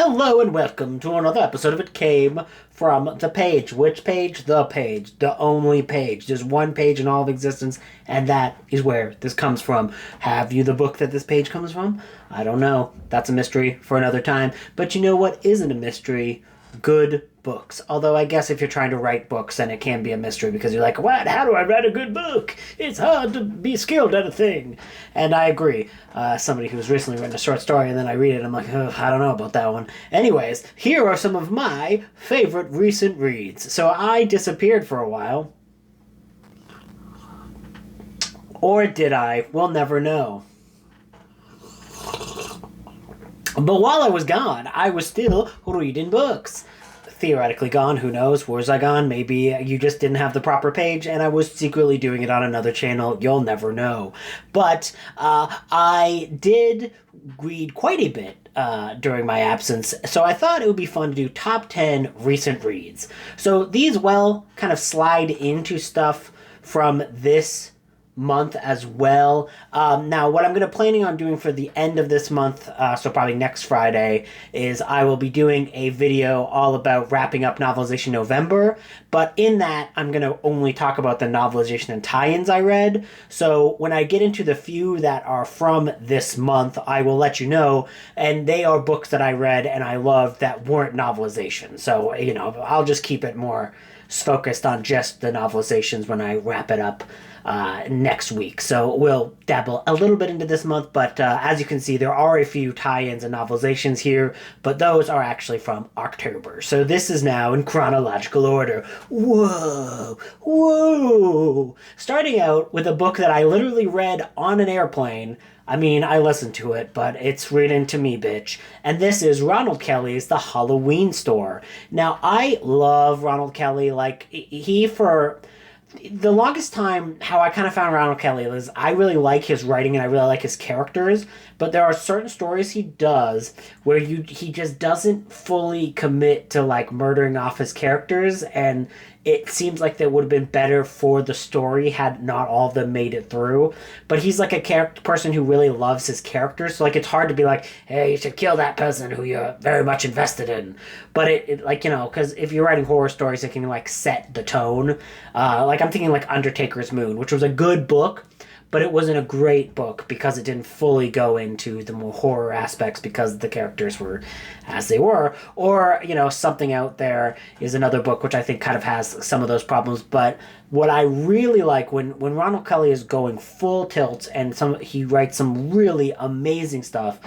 Hello and welcome to another episode of It Came from the Page. Which page? The page. The only page. There's one page in all of existence, and that is where this comes from. Have you the book that this page comes from? I don't know. That's a mystery for another time. But you know what isn't a mystery? Good books. Although I guess if you're trying to write books, then it can be a mystery because you're like, what? How do I write a good book? It's hard to be skilled at a thing. And I agree. Somebody who's recently written a short story and then I read it, I'm like, oh, I don't know about that one. Anyways, here are some of my favorite recent reads. So I disappeared for a while. Or did I? We'll never know. But while I was gone, I was still reading books. Theoretically gone, who knows? Where was I gone? Maybe you just didn't have the proper page and I was secretly doing it on another channel. You'll never know. But I did read quite a bit during my absence, so I thought it would be fun to do top 10 recent reads. So these, kind of slide into stuff from this month as well. Now, what I'm planning on doing for the end of this month, so probably next Friday, is I will be doing a video all about wrapping up Novelization November, but in that, I'm going to only talk about the novelization and tie-ins I read. So when I get into the few that are from this month, I will let you know, and they are books that I read and I loved that weren't novelization. So, I'll just keep it more focused on just the novelizations when I wrap it up next week. So we'll dabble a little bit into this month, but as you can see, there are a few tie-ins and novelizations here, but those are actually from October. So this is now in chronological order. Whoa! Starting out with a book that I literally read on an airplane. I mean, I listened to it, but it's written to me, bitch. And this is Ronald Kelly's The Halloween Store. Now, I love Ronald Kelly. For the longest time, how I kind of found Ronald Kelly is I really like his writing and I really like his characters, but there are certain stories he does where he just doesn't fully commit to murdering off his characters, and it seems like that would have been better for the story had not all of them made it through. But he's a person who really loves his characters, so it's hard to be like, hey, you should kill that person who you're very much invested in. But because if you're writing horror stories, it can set the tone. I'm thinking Undertaker's Moon, which was a good book, but it wasn't a great book because it didn't fully go into the more horror aspects because the characters were as they were. Or, Something Out There is another book which I think kind of has some of those problems. But what I really like when Ronald Kelly is going full tilt and he writes some really amazing stuff.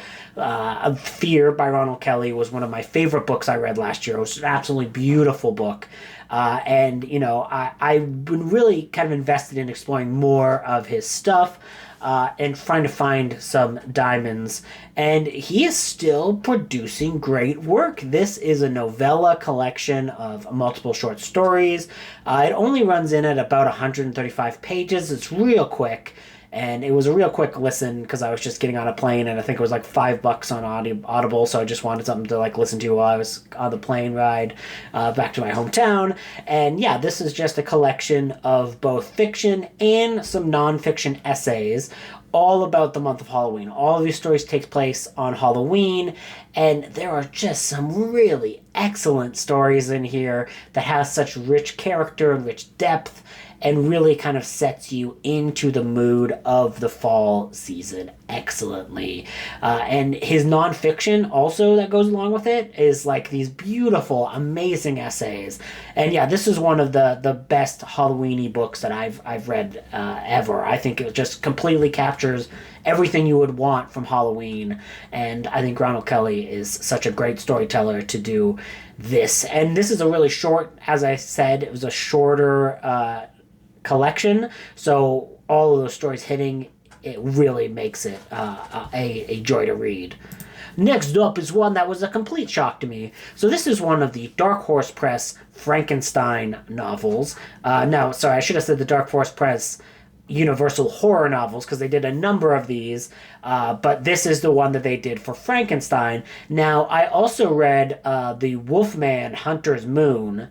Fear by Ronald Kelly was one of my favorite books I read last year. It was an absolutely beautiful book. I've been really kind of invested in exploring more of his stuff and trying to find some diamonds. And he is still producing great work. This is a novella collection of multiple short stories. It only runs in at about 135 pages. It's real quick. And it was a real quick listen because I was just getting on a plane, and I think it was $5 on Audible, so I just wanted something to listen to while I was on the plane ride back to my hometown. And yeah, this is just a collection of both fiction and some nonfiction essays, all about the month of Halloween. All of these stories take place on Halloween, and there are just some really excellent stories in here that have such rich character and rich depth, and really kind of sets you into the mood of the fall season excellently. And his nonfiction also that goes along with it is these beautiful, amazing essays. And yeah, this is one of the best Halloween-y books that I've read ever. I think it just completely captures everything you would want from Halloween. And I think Ronald Kelly is such a great storyteller to do this. And this is a really short, as I said, it was a shorter collection, so all of those stories hitting, it really makes it a joy to read. Next up is one that was a complete shock to me. So this is one of the Dark Horse Press Frankenstein novels. I should have said the Dark Horse Press Universal Horror novels because they did a number of these, but this is the one that they did for Frankenstein. Now, I also read the Wolfman Hunter's Moon,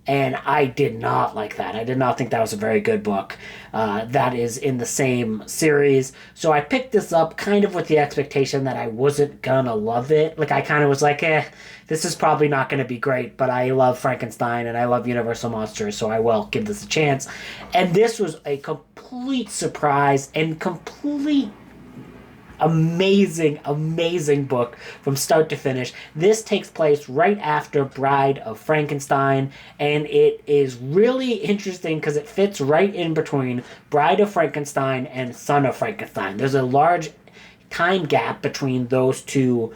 And I did not like that. I did not think that was a very good book. That is in the same series. So I picked this up kind of with the expectation that I wasn't gonna love it. Like I kind of was like, this is probably not gonna be great, but I love Frankenstein and I love Universal Monsters, so I will give this a chance. And this was a complete surprise and complete amazing book from start to finish. This takes place right after Bride of Frankenstein, and it is really interesting because it fits right in between Bride of Frankenstein and Son of Frankenstein. There's a large time gap between those two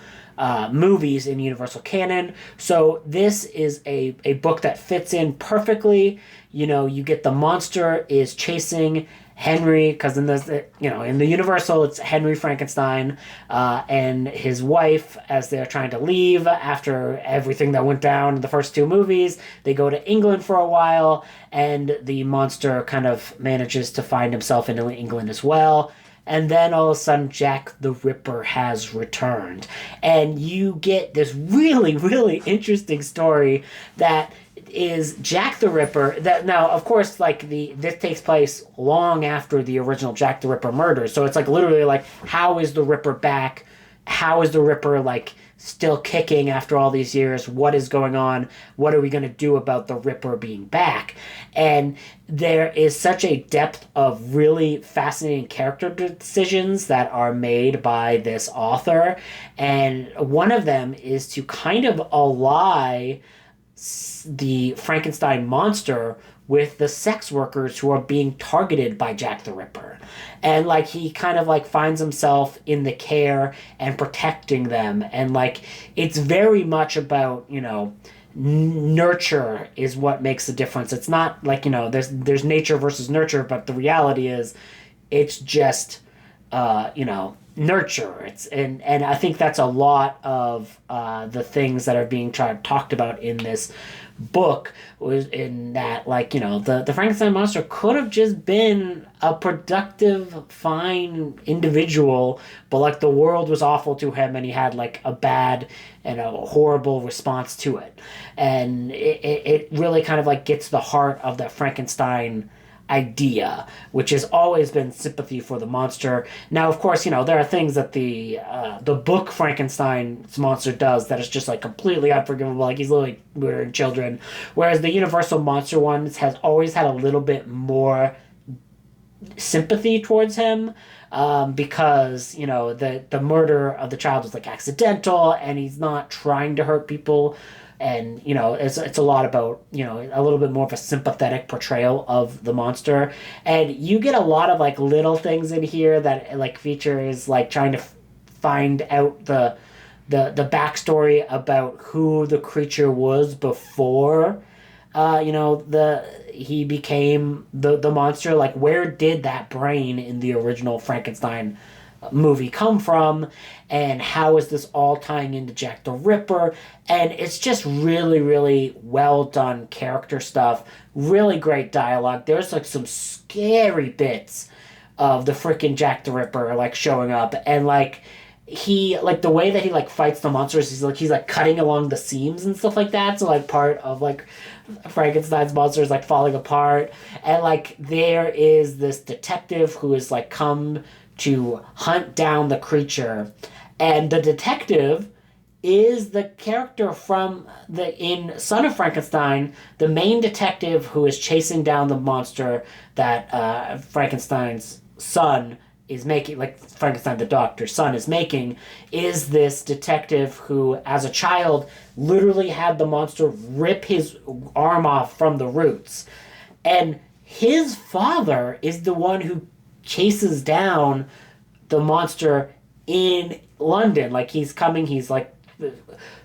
movies in Universal canon. So this is a book that fits in perfectly. You know, you get the monster is chasing Henry, because in the Universal, it's Henry Frankenstein and his wife as they're trying to leave after everything that went down in the first two movies. They go to England for a while, and the monster kind of manages to find himself in England as well. And then all of a sudden, Jack the Ripper has returned. And you get this really interesting story that is Jack the Ripper. That now, of course, like this takes place long after the original Jack the Ripper murder. So it's like literally like, how is the Ripper back? How is the Ripper like still kicking after all these years? What is going on? What are we going to do about the Ripper being back? And there is such a depth of really fascinating character decisions that are made by this author. And one of them is to kind of ally the Frankenstein monster with the sex workers who are being targeted by Jack the Ripper. And like he kind of like finds himself in the care and protecting them, and like it's very much about, you know, nurture is what makes the difference. It's not like, you know, there's nature versus nurture, but the reality is it's just you know, nurture. It's and I think that's a lot of the things that are being talked about in this book, was in that, like, you know, the Frankenstein monster could have just been a productive, fine individual, but like the world was awful to him and he had like a bad and a horrible response to it. And it really kind of like gets to the heart of the Frankenstein idea, which has always been sympathy for the monster. Now, of course, you know, there are things that the book Frankenstein's monster does that is just like completely unforgivable, like he's literally murdering children, whereas the Universal monster ones has always had a little bit more sympathy towards him, because, you know, the murder of the child was like accidental and he's not trying to hurt people. And, you know, it's a lot about, you know, a little bit more of a sympathetic portrayal of the monster. And you get a lot of, like, little things in here that, like, features, like, trying to find out the backstory about who the creature was before, you know, he became the monster. Like, where did that brain in the original Frankenstein movie come from, and how is this all tying into Jack the Ripper? And it's just really well done character stuff, really great dialogue. There's like some scary bits of the freaking Jack the Ripper like showing up, and like he, like, the way that he like fights the monsters, he's like cutting along the seams and stuff like that, so like part of like Frankenstein's monster is like falling apart. And like there is this detective who is like come to hunt down the creature, and the detective is the character from in Son of Frankenstein, the main detective who is chasing down the monster that Frankenstein's son is making, like Frankenstein the doctor's son is making, is this detective who, as a child, literally had the monster rip his arm off from the roots. And his father is the one who chases down the monster in London. Like, he's like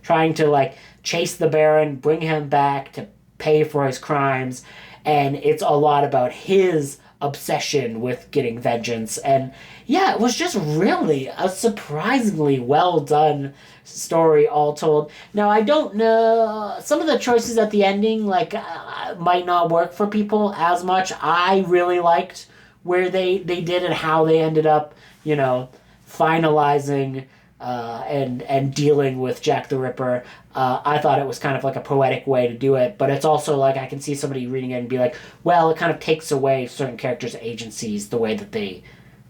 trying to like chase the Baron, bring him back to pay for his crimes, and it's a lot about his obsession with getting vengeance. And yeah, it was just really a surprisingly well done story, all told. Now, I don't know, some of the choices at the ending like might not work for people as much. I really liked where they did and how they ended up, you know, finalizing and dealing with Jack the Ripper. I thought it was kind of like a poetic way to do it, but it's also like I can see somebody reading it and be like, well, it kind of takes away certain characters' agencies the way that they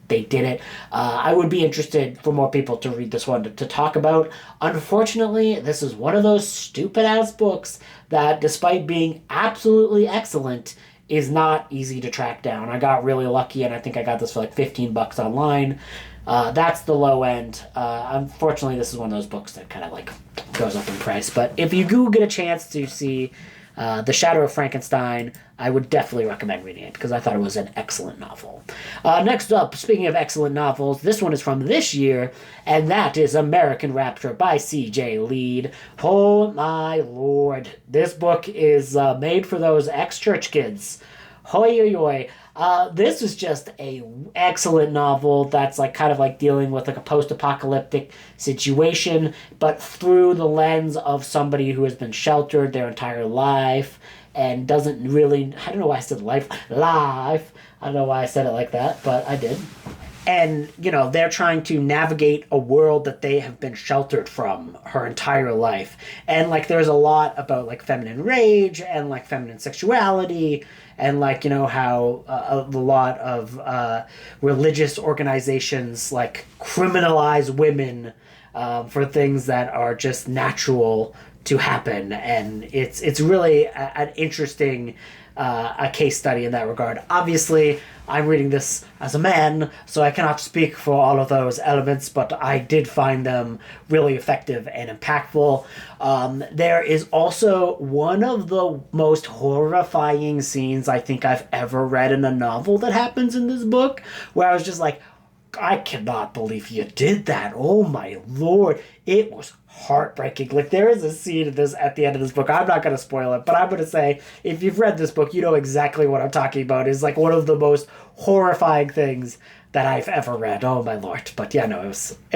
did it. I would be interested for more people to read this one to talk about. Unfortunately, this is one of those stupid ass books that, despite being absolutely excellent, is not easy to track down. I got really lucky, and I think I got this for like $15 online. That's the low end. Unfortunately, this is one of those books that kind of like goes up in price. But if you do get a chance to see The Shadow of Frankenstein, I would definitely recommend reading it because I thought it was an excellent novel. Next up, speaking of excellent novels, this one is from this year, and that is American Rapture by C.J. Lead. Oh my lord. This book is made for those ex-church kids. Hoi hoi hoi. This is just a excellent novel that's like kind of like dealing with like a post-apocalyptic situation, but through the lens of somebody who has been sheltered their entire life and doesn't really, I don't know why I said life. I don't know why I said it like that, but I did. And, you know, they're trying to navigate a world that they have been sheltered from her entire life. And, like, there's a lot about, like, feminine rage and, like, feminine sexuality and, like, you know, how a lot of religious organizations, like, criminalize women for things that are just natural to happen. And it's really an interesting a case study in that regard. Obviously, I'm reading this as a man, so I cannot speak for all of those elements, but I did find them really effective and impactful. There is also one of the most horrifying scenes I think I've ever read in a novel that happens in this book, where I was just like, I cannot believe you did that. Oh my lord. It was heartbreaking. Like, there is a scene of this at the end of this book. I'm not going to spoil it, but I'm going to say, if you've read this book, you know exactly what I'm talking about. It's like one of the most horrifying things that I've ever read. Oh my lord. But yeah, no, it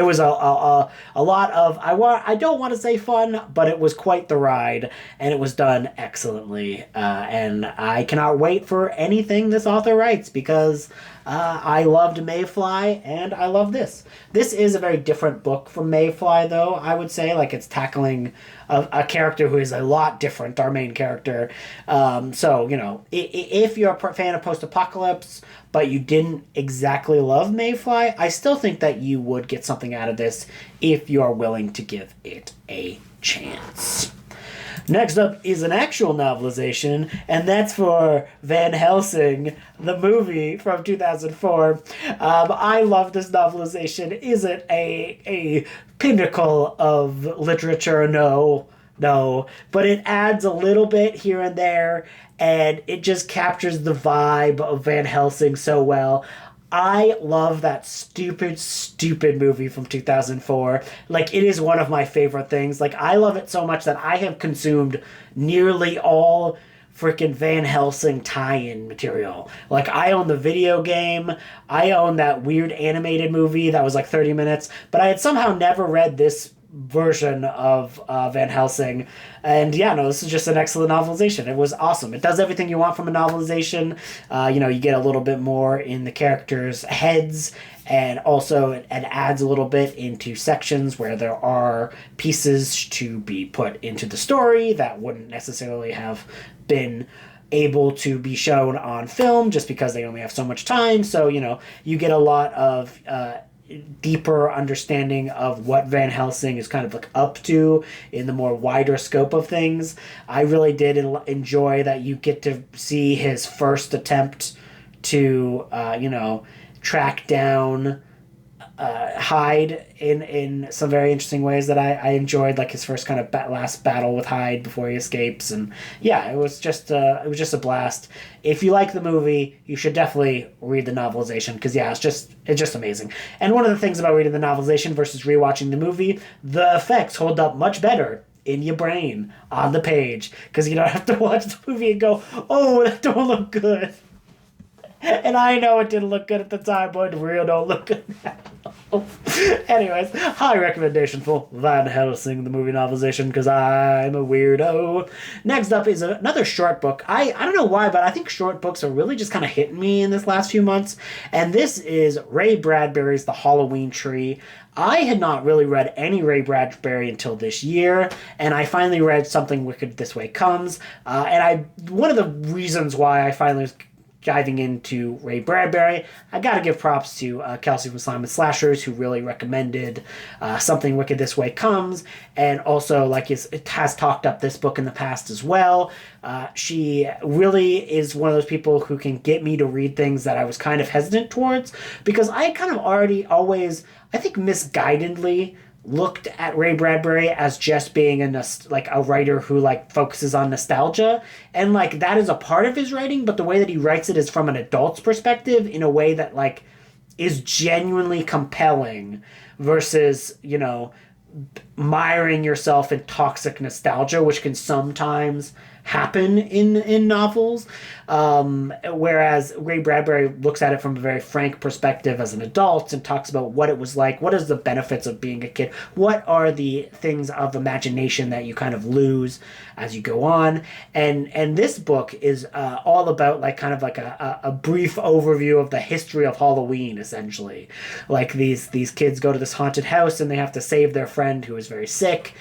was a lot of, I don't want to say fun, but it was quite the ride, and it was done excellently. And I cannot wait for anything this author writes, because I loved Mayfly, and I love this. This is a very different book from Mayfly, though, I would say. Like, it's tackling a character who is a lot different, our main character. So, you know, if you're a fan of post-apocalypse, but you didn't exactly love Mayfly, I still think that you would get something out of this if you are willing to give it a chance. Next up is an actual novelization, and that's for Van Helsing, the movie from 2004. I love this novelization. Is it a pinnacle of literature? No, but it adds a little bit here and there, and it just captures the vibe of Van Helsing so well. I love that stupid movie from 2004. Like, it is one of my favorite things. Like, I love it so much that I have consumed nearly all freaking Van Helsing tie-in material. Like, I own the video game. I own that weird animated movie that was like 30 minutes. But I had somehow never read this version of Van Helsing. And yeah, no, this is just an excellent novelization. It was awesome. It does everything you want from a novelization. You know, you get a little bit more in the characters' heads, and also it adds a little bit into sections where there are pieces to be put into the story that wouldn't necessarily have been able to be shown on film just because they only have so much time. So, you know, you get a lot of deeper understanding of what Van Helsing is kind of like up to in the more wider scope of things. I really did enjoy that you get to see his first attempt to, you know, track down Hyde in some very interesting ways that I enjoyed, like his first kind of last battle with Hyde before he escapes. And yeah, it was just a blast. If you like the movie, you should definitely read the novelization, because yeah, it's just amazing. And one of the things about reading the novelization versus rewatching the movie, the effects hold up much better in your brain on the page, because you don't have to watch the movie and go, oh, that don't look good. And I know it didn't look good at the time, but it real don't look good now. Anyways, high recommendation for Van Helsing, the movie novelization, because I'm a weirdo. Next up is another short book. I don't know why, but I think short books are really just kind of hitting me in this last few months. And this is Ray Bradbury's The Halloween Tree. I had not really read any Ray Bradbury until this year, and I finally read Something Wicked This Way Comes. One of the reasons why I finally was diving into Ray Bradbury, I gotta give props to Kelsey from Slime and Slashers, who really recommended Something Wicked This Way Comes, and also it has talked up this book in the past as well. She really is one of those people who can get me to read things that I was kind of hesitant towards, because I kind of already always, I think misguidedly, looked at Ray Bradbury as just being a writer who focuses on nostalgia, and that is a part of his writing, but the way that he writes it is from an adult's perspective in a way that is genuinely compelling versus miring yourself in toxic nostalgia, which can sometimes happen in novels. Whereas Ray Bradbury looks at it from a very frank perspective as an adult and talks about what it was like, what is the benefits of being a kid, what are the things of imagination that you kind of lose as you go on. And this book is all about a brief overview of the history of Halloween, essentially. These kids go to this haunted house and they have to save their friend who is very sick.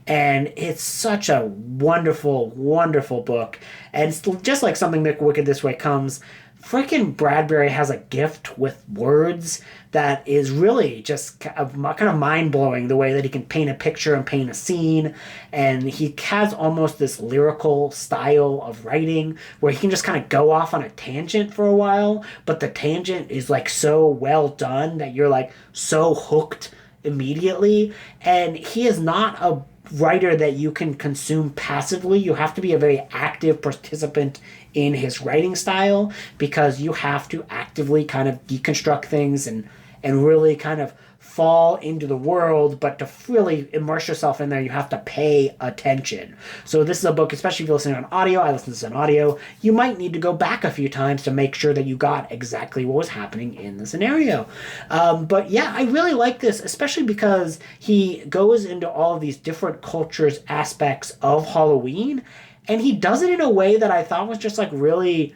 And it's such a wonderful, wonderful book. And it's just like Something Wicked This Way Comes, freaking Bradbury has a gift with words that is really just kind of mind-blowing, the way that he can paint a picture and paint a scene. And he has almost this lyrical style of writing where he can just kind of go off on a tangent for a while, but the tangent is so well done that you're so hooked immediately. And he is not a writer that you can consume passively. You have to be a very active participant in his writing style, because you have to actively kind of deconstruct things and really kind of fall into the world, but to really immerse yourself in there, you have to pay attention. So this is a book, especially if you're listening on audio, I listen to this on audio, you might need to go back a few times to make sure that you got exactly what was happening in the scenario. But yeah, I really like this, especially because he goes into all of these different cultures, aspects of Halloween, and he does it in a way that I thought was just really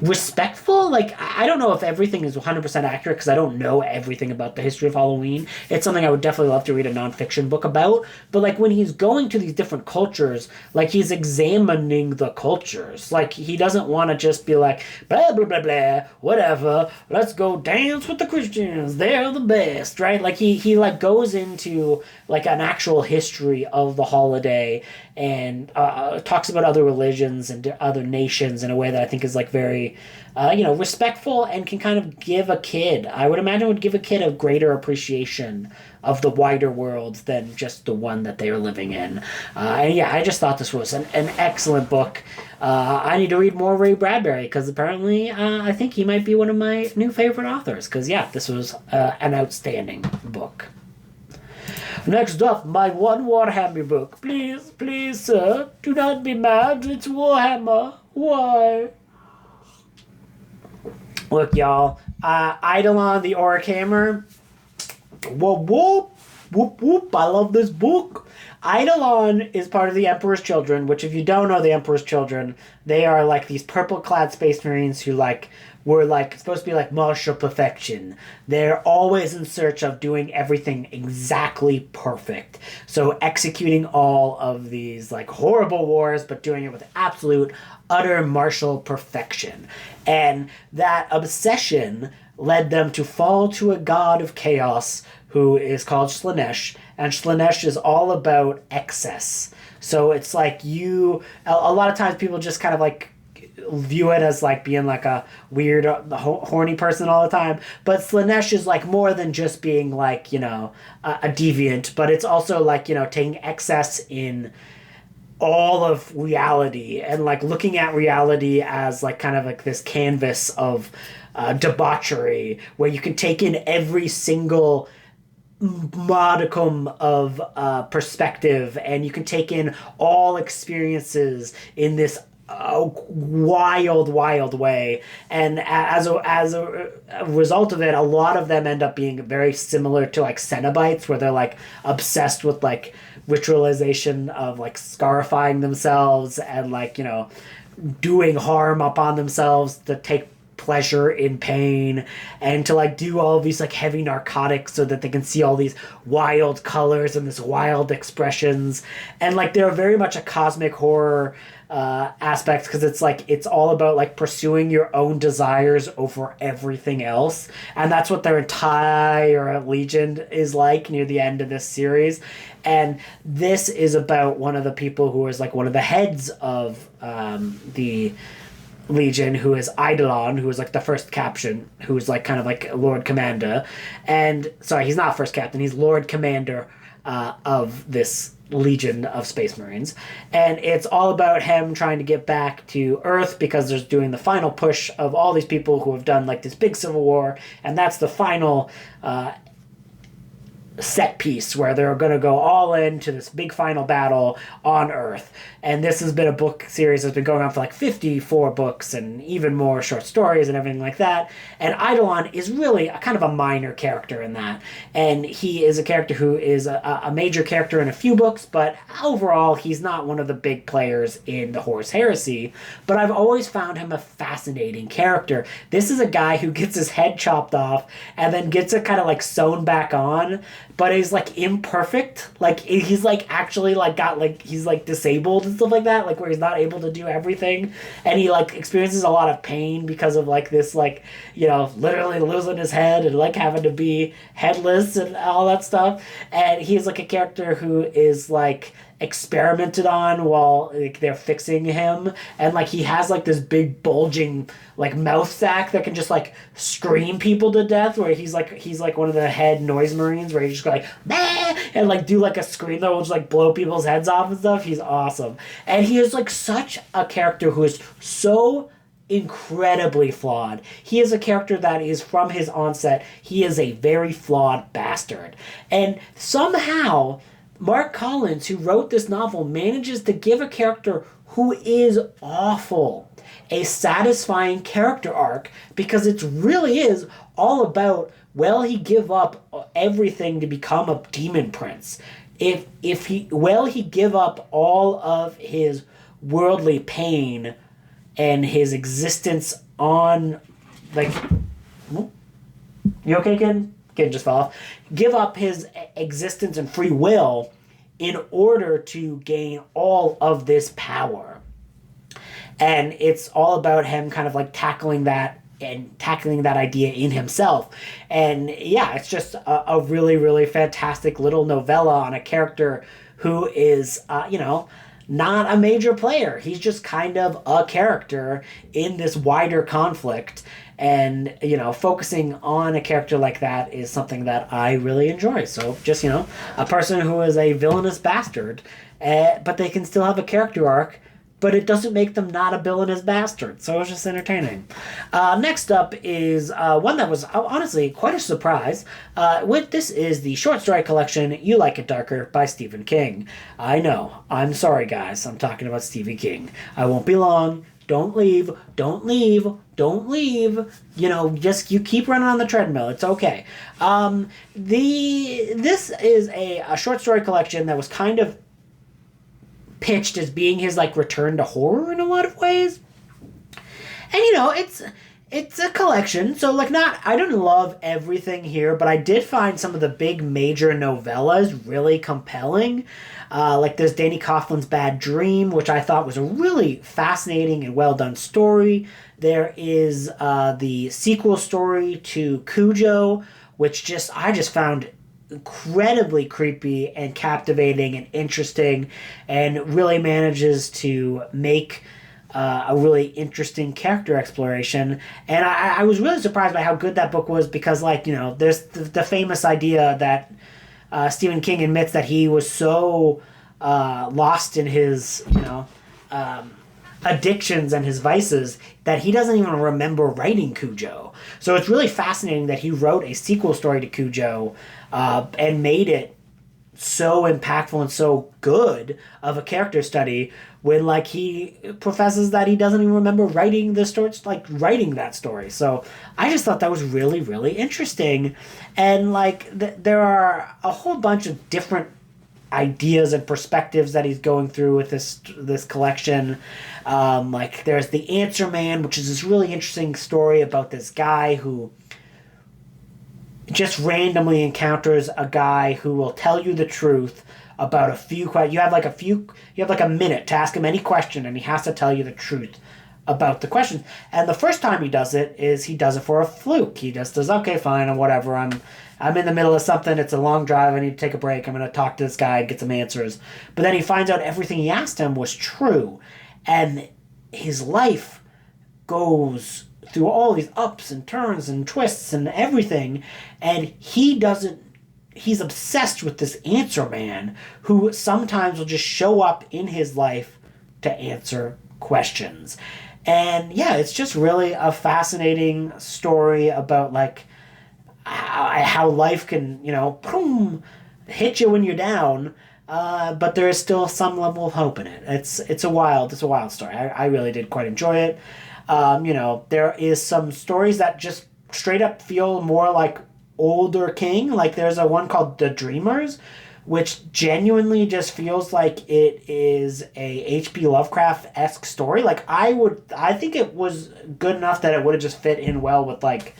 respectful. I don't know if everything is 100% accurate, because I don't know everything about the history of Halloween. It's something I would definitely love to read a nonfiction book about, but when he's going to these different cultures, he's examining the cultures. He doesn't want to just be blah blah blah blah, whatever, let's go dance with the Christians, they're the best, right? He goes into an actual history of the holiday, and talks about other religions and other nations in a way that I think is very respectful, and can kind of give a kid, I would imagine would give a kid a greater appreciation of the wider world than just the one that they are living in. And yeah, I just thought this was an excellent book. I need to read more Ray Bradbury, because apparently I think he might be one of my new favorite authors, because yeah, this was an outstanding book. Next up, my one Warhammer book. Please, please, sir, do not be mad. It's Warhammer. Why? Look, y'all. Eidolon the Auric Hammer. Whoop, whoop. Whoop, whoop. I love this book. Eidolon is part of the Emperor's Children, which, if you don't know the Emperor's Children, they are these purple-clad space marines who were supposed to be martial perfection. They're always in search of doing everything exactly perfect. So executing all of these horrible wars, but doing it with absolute, utter martial perfection. And that obsession led them to fall to a god of chaos who is called Slaanesh. And Slaanesh is all about excess. So it's a lot of times people just kind of view it as being a weird horny person all the time, but Slaanesh is more than just being a deviant, but it's also taking excess in all of reality, and looking at reality as this canvas of debauchery, where you can take in every single modicum of perspective, and you can take in all experiences in this a wild way, and as a result of it, a lot of them end up being very similar to like Cenobites, where they're like obsessed with like ritualization of like scarifying themselves and like doing harm upon themselves to take pleasure in pain, and to like do all these like heavy narcotics so that they can see all these wild colors and this wild expressions. And like they're very much a cosmic horror aspect, because it's like it's all about like pursuing your own desires over everything else, and that's what their entire legion is like near the end of this series. And this is about one of the people who is like one of the heads of the Legion, who is Eidolon, who is like the first captain, who is like kind of like Lord Commander. And sorry, he's not first captain, he's Lord Commander of this Legion of Space Marines. And it's all about him trying to get back to Earth, because there's doing the final push of all these people who have done like this big civil war, and that's the final set piece where they're going to go all into this big final battle on Earth. And this has been a book series that's been going on for like 54 books and even more short stories and everything like that. And Eidolon is really a kind of a minor character in that. And he is a character who is a major character in a few books, but overall he's not one of the big players in the Horus Heresy. But I've always found him a fascinating character. This is a guy who gets his head chopped off and then gets it kind of like sewn back on, but he's like imperfect. Like he's like actually like got like he's like disabled and stuff like that, like where he's not able to do everything, and he like experiences a lot of pain because of like this like literally losing his head and like having to be headless and all that stuff. And he's like a character who is like experimented on while like they're fixing him, and like he has like this big bulging like mouth sack that can just like scream people to death, where he's like one of the head noise marines, where he just go like bah! And like do like a scream that will just like blow people's heads off and stuff. He's awesome. And he is like such a character who is so incredibly flawed. He is a character that is, from his onset, he is a very flawed bastard. And somehow Mark Collins, who wrote this novel, manages to give a character who is awful a satisfying character arc, because it really is all about, will he give up everything to become a demon prince? Will he give up all of his worldly pain and his existence on, like, you okay, kid? Kid just fell off. Give up his existence and free will in order to gain all of this power. And it's all about him kind of like tackling that idea in himself. And yeah, it's just a really, really fantastic little novella on a character who is, not a major player. He's just kind of a character in this wider conflict. And, focusing on a character like that is something that I really enjoy. So just, a person who is a villainous bastard, but they can still have a character arc, but it doesn't make them not a villainous bastard. So it's just entertaining. Next up is one that was honestly quite a surprise. This is the short story collection You Like It Darker by Stephen King. I know. I'm sorry, guys. I'm talking about Stephen King. I won't be long. Don't leave. Don't leave. Don't leave. Just you keep running on the treadmill. It's okay. This is a short story collection that was kind of pitched as being his like return to horror in a lot of ways. And it's a collection, so like I don't love everything here, but I did find some of the big major novellas really compelling. Like there's Danny Coughlin's Bad Dream, which I thought was a really fascinating and well done story. There is the sequel story to Cujo, which I just found incredibly creepy and captivating and interesting, and really manages to make a really interesting character exploration. And I was really surprised by how good that book was, because there's the famous idea that Stephen King admits that he was so lost in his addictions and his vices that he doesn't even remember writing Cujo. So it's really fascinating that he wrote a sequel story to Cujo and made it so impactful and so good of a character study when like he professes that he doesn't even remember writing the story, like writing that story. So I just thought that was really, really interesting. And like there are a whole bunch of different ideas and perspectives that he's going through with this collection. Like there's the Answer Man, which is this really interesting story about this guy who just randomly encounters a guy who will tell you the truth about a few questions. You have like a minute to ask him any question, and he has to tell you the truth about the questions. And the first time he does it is he does it for a fluke. He just does, okay, fine, or whatever. I'm in the middle of something. It's a long drive. I need to take a break. I'm going to talk to this guy and get some answers. But then he finds out everything he asked him was true, and his life goes through all these ups and turns and twists and everything, and he's obsessed with this Answer Man who sometimes will just show up in his life to answer questions. And yeah, it's just really a fascinating story about like how life can, boom, hit you when you're down, but there is still some level of hope in it. It's a wild story. I really did quite enjoy it. There is some stories that just straight up feel more like older King. Like there's a one called The Dreamers, which genuinely just feels like it is a H.P. Lovecraft-esque story. Like I think it was good enough that it would have just fit in well with like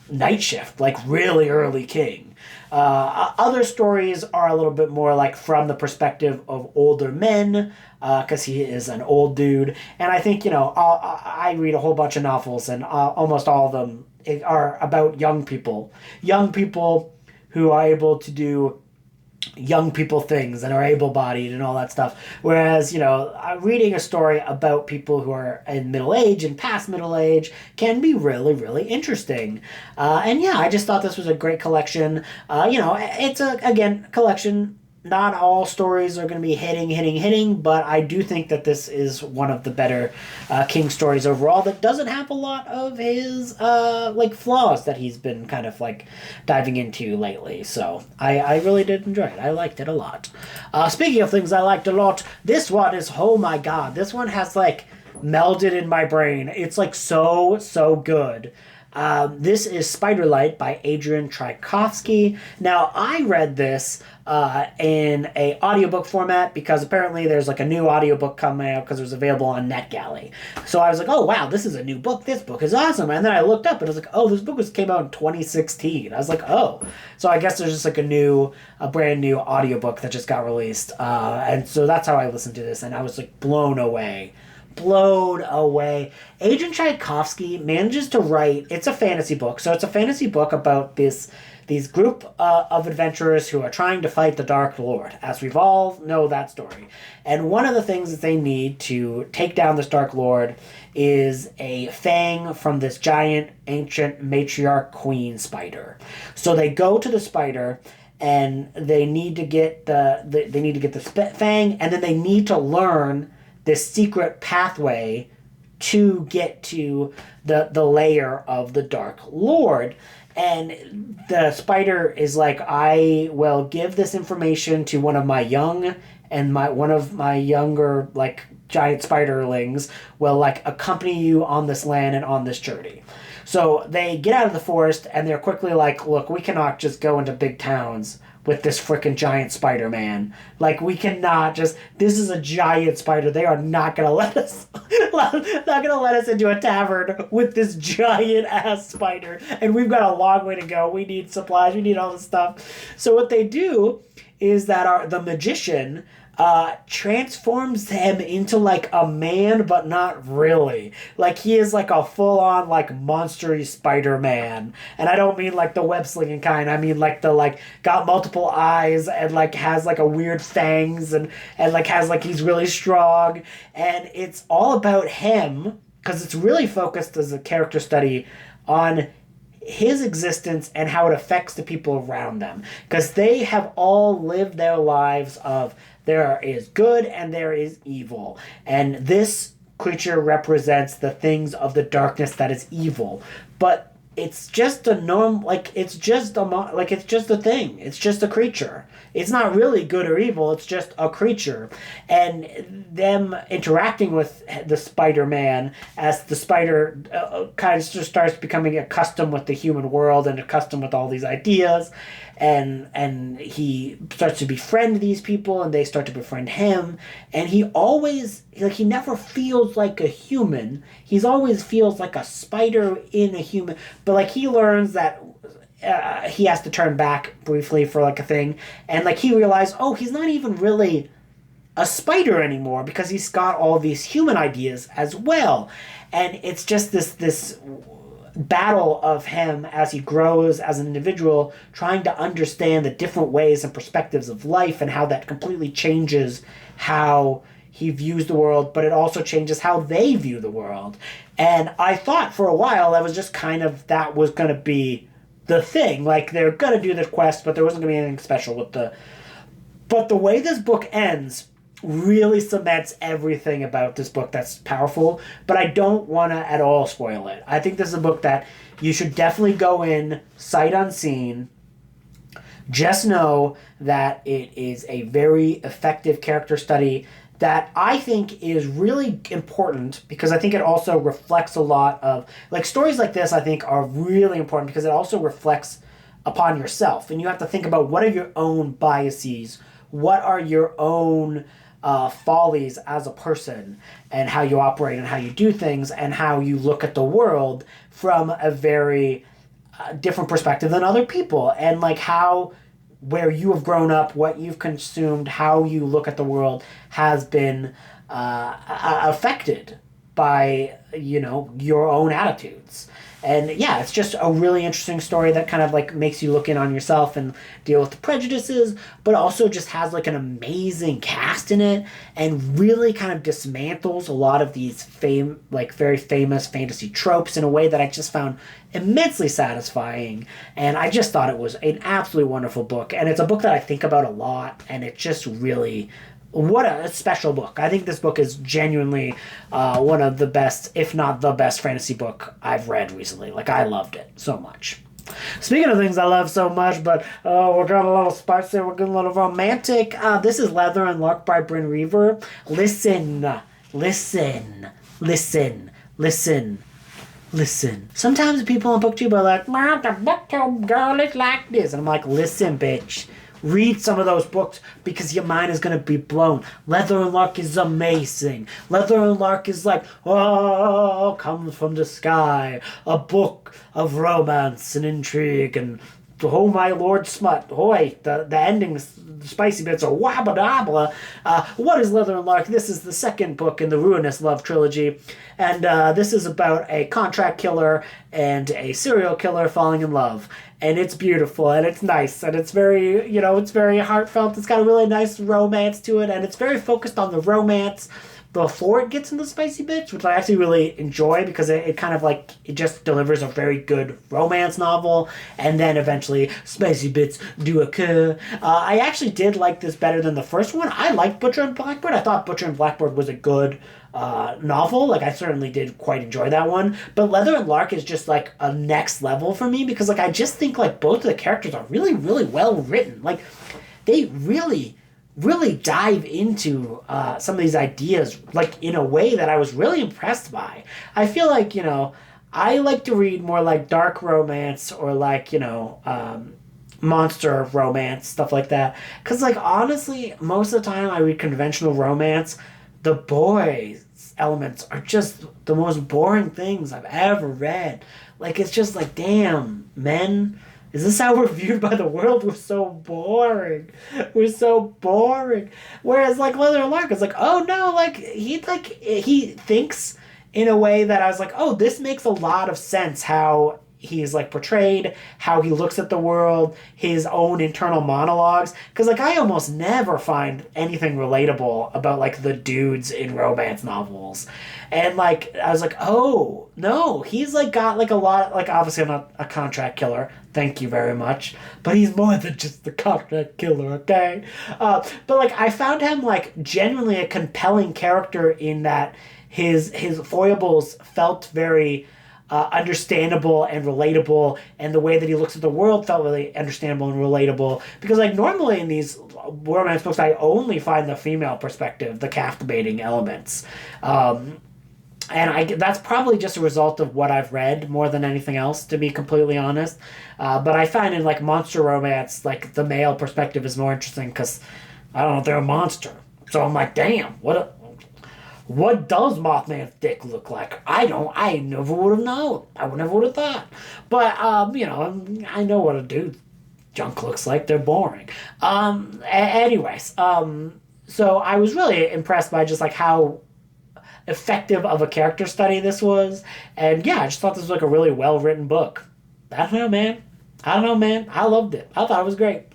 Night Shift, like really early King. Other stories are a little bit more like from the perspective of older men, because he is an old dude. And I think, I read a whole bunch of novels, and almost all of them are about young people. Young people who are able to do young people things and are able-bodied and all that stuff. Whereas, reading a story about people who are in middle age and past middle age can be really, really interesting. And yeah, I just thought this was a great collection. It's again, collection. Not all stories are going to be hitting, but I do think that this is one of the better King stories overall that doesn't have a lot of his flaws that he's been kind of like diving into lately. So I really did enjoy it. I liked it a lot. Speaking of things I liked a lot, this one is, oh my god, this one has like melded in my brain. It's like so good. This is Spiderlight by Adrian Tchaikovsky. Now, I read this in a audiobook format because apparently there's like a new audiobook coming out because it was available on NetGalley. So I was like, oh wow, this is a new book. This book is awesome. And then I looked up and I was like, oh, this book came out in 2016. I was like, oh. So I guess there's just like a brand new audiobook that just got released. And so that's how I listened to this, and I was like blown away. Adrian Tchaikovsky manages to write, it's a fantasy book, so it's a fantasy book about these group of adventurers who are trying to fight the Dark Lord, as we've all know that story. And one of the things that they need to take down this Dark Lord is a fang from this giant ancient matriarch queen spider. So they go to the spider, and they need to get the fang, and then they need to learn this secret pathway to get to the lair of the Dark Lord. And the spider is like, I will give this information to one of my younger like giant spiderlings will like accompany you on this land and on this journey. So they get out of the forest, and they're quickly like, look, we cannot just go into big towns with this freaking giant spider, man. Like, we cannot just, this is a giant spider. They are not gonna let us into a tavern with this giant ass spider. And we've got a long way to go. We need supplies. We need all this stuff. So what they do is that the magician transforms him into like a man, but not really. Like, he is like a full-on like monstery Spider-Man. And I don't mean like the web-slinging kind. I mean like the like got multiple eyes and like has like a weird fangs and like has like he's really strong. And it's all about him because it's really focused as a character study on his existence and how it affects the people around them, because they have all lived their lives of there is good and there is evil, and this creature represents the things of the darkness that is evil. But it's just a norm, like it's just a like it's just a thing, it's just a creature. It's not really good or evil, it's just a creature. And them interacting with the Spider-Man as the spider kind of just starts becoming accustomed with the human world and accustomed with all these ideas, and he starts to befriend these people and they start to befriend him, and he always, like, he never feels like a human. He's always feels like a spider in a human, but like he learns that he has to turn back briefly for like a thing, and like he realized, oh, he's not even really a spider anymore because he's got all these human ideas as well. And it's just this battle of him as he grows as an individual, trying to understand the different ways and perspectives of life and how that completely changes how he views the world, but it also changes how they view the world. And I thought for a while that was just kind of, that was going to be the thing. Like, they're going to do the quest, but there wasn't going to be anything special with the... But the way this book ends really cements everything about this book that's powerful, but I don't want to at all spoil it. I think this is a book that you should definitely go in sight unseen. Just know that it is a very effective character study that I think is really important, because I think it also reflects a lot of, like, stories like this I think are really important because it also reflects upon yourself, and you have to think about what are your own biases, what are your own follies as a person, and how you operate and how you do things and how you look at the world from a very different perspective than other people, and like how where you have grown up, what you've consumed, how you look at the world has been affected by, you know, your own attitudes. And yeah, it's just a really interesting story that kind of like makes you look in on yourself and deal with the prejudices, but also just has like an amazing cast in it and really kind of dismantles a lot of these like very famous fantasy tropes in a way that I just found immensely satisfying. And I just thought it was an absolutely wonderful book. And it's a book that I think about a lot, and it just really... What a special book. I think this book is genuinely one of the best, if not the best, fantasy book I've read recently. Like, I loved it so much. Speaking of things I love so much, but we're getting a little spicy, we're getting a little romantic. This is Leather and Luck by Bryn Reaver. Listen. Sometimes people on Booktube are like, the Booktube girl is like this. And I'm like, listen, bitch. Read some of those books because your mind is going to be blown. Leather and Lark is amazing. Leather and Lark is like, oh, comes from the sky. A book of romance and intrigue and, oh my lord, Smut. Hoy, the ending, the spicy bits are wabba-dabba. What is Leather and Lark? This is the second book in the Ruinous Love trilogy. And this is about a contract killer and a serial killer falling in love. And it's beautiful, and it's nice, and it's very, you know, it's very heartfelt. It's got a really nice romance to it, and it's very focused on the romance before it gets into the spicy bits, which I actually really enjoy because it kind of like, it just delivers a very good romance novel, and then eventually spicy bits do occur. I actually did like this better than the first one. I liked Butcher and Blackbird. I thought Butcher and Blackbird was a good novel. Like, I certainly did quite enjoy that one, but Leather and Lark is just like a next level for me because like I just think like both of the characters are really, really well written. Like, they really dive into some of these ideas like in a way that I was really impressed by. I feel like, you know, I like to read more like dark romance or like, you know, monster romance, stuff like that, because like honestly most of the time I read conventional romance, the boys elements are just the most boring things I've ever read. Like, it's just like, damn, men, is this how we're viewed by the world? We're so boring. We're so boring. Whereas like Leather and Lark is like, oh no, like he thinks in a way that I was like, oh, this makes a lot of sense how he's like portrayed, how he looks at the world, his own internal monologues. Because like I almost never find anything relatable about like the dudes in romance novels. And like I was like, oh no, he's like got like a lot, like obviously I'm not a contract killer, thank you very much, but he's more than just the contract killer, okay? But like I found him like genuinely a compelling character in that his foibles felt very understandable and relatable, and the way that he looks at the world felt really understandable and relatable. Because like normally in these romance books, I only find the female perspective, the captivating elements. And that's probably just a result of what I've read more than anything else, to be completely honest. But I find in like monster romance, like the male perspective is more interesting because I don't know, they're a monster. So I'm like, damn, what does Mothman's dick look like? I never would have known. I never would have thought. But I know what a dude's junk looks like. They're boring. Anyways, so I was really impressed by just like how effective of a character study this was. And yeah, I just thought this was like a really well written book. I don't know, man. I loved it. I thought it was great.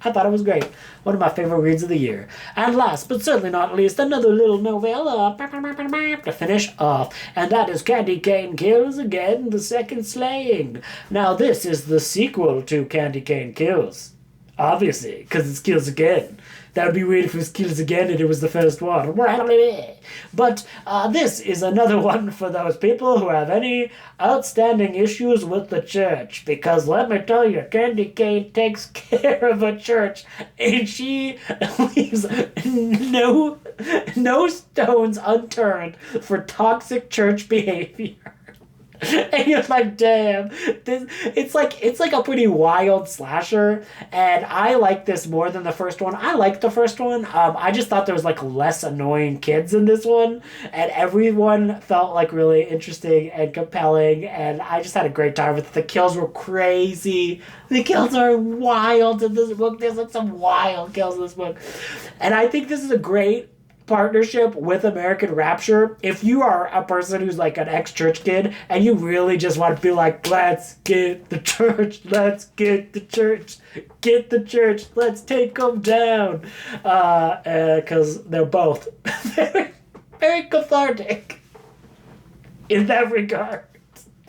One of my favorite reads of the year. And last but certainly not least, another little novella to finish off. And that is Candy Cane Kills Again, The Second Slaying. Now this is the sequel to Candy Cane Kills. Obviously, because it's Kills Again. That would be weird if it was Kills Again and it was the first one. But this is another one for those people who have any outstanding issues with the church. Because let me tell you, Candy Cane takes care of a church and she leaves no stones unturned for toxic church behavior. And you're like, damn, it's like a pretty wild slasher, and I like this more than the first one. I liked the first one. I just thought there was like less annoying kids in this one, and everyone felt like really interesting and compelling, and I just had a great time with it. The kills were crazy. The kills are wild in this book. There's like some wild kills in this book, and I think this is a great partnership with American Rapture. If you are a person who's like an ex-church kid and you really just want to be like, let's get the church, let's take them down, because they're both very, very cathartic in that regard.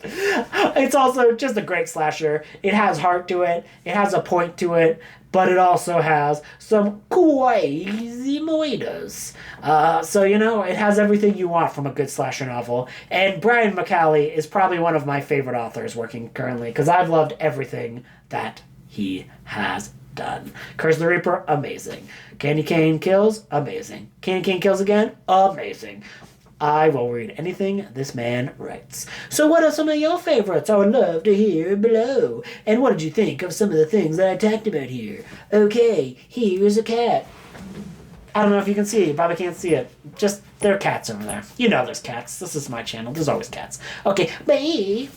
It's also just a great slasher. It has heart to it. It has a point to it. But it also has some crazy moitas. So, it has everything you want from a good slasher novel. And Brian McCallie is probably one of my favorite authors working currently, because I've loved everything that he has done. Curse the Reaper, amazing. Candy Cane Kills, amazing. Candy Cane Kills Again, amazing. I will read anything this man writes. So what are some of your favorites? I would love to hear below. And what did you think of some of the things that I talked about here? Okay, here's a cat. I don't know if you can see it. You probably can't see it. Just, there are cats over there. There's cats. This is my channel. There's always cats. Okay, bye.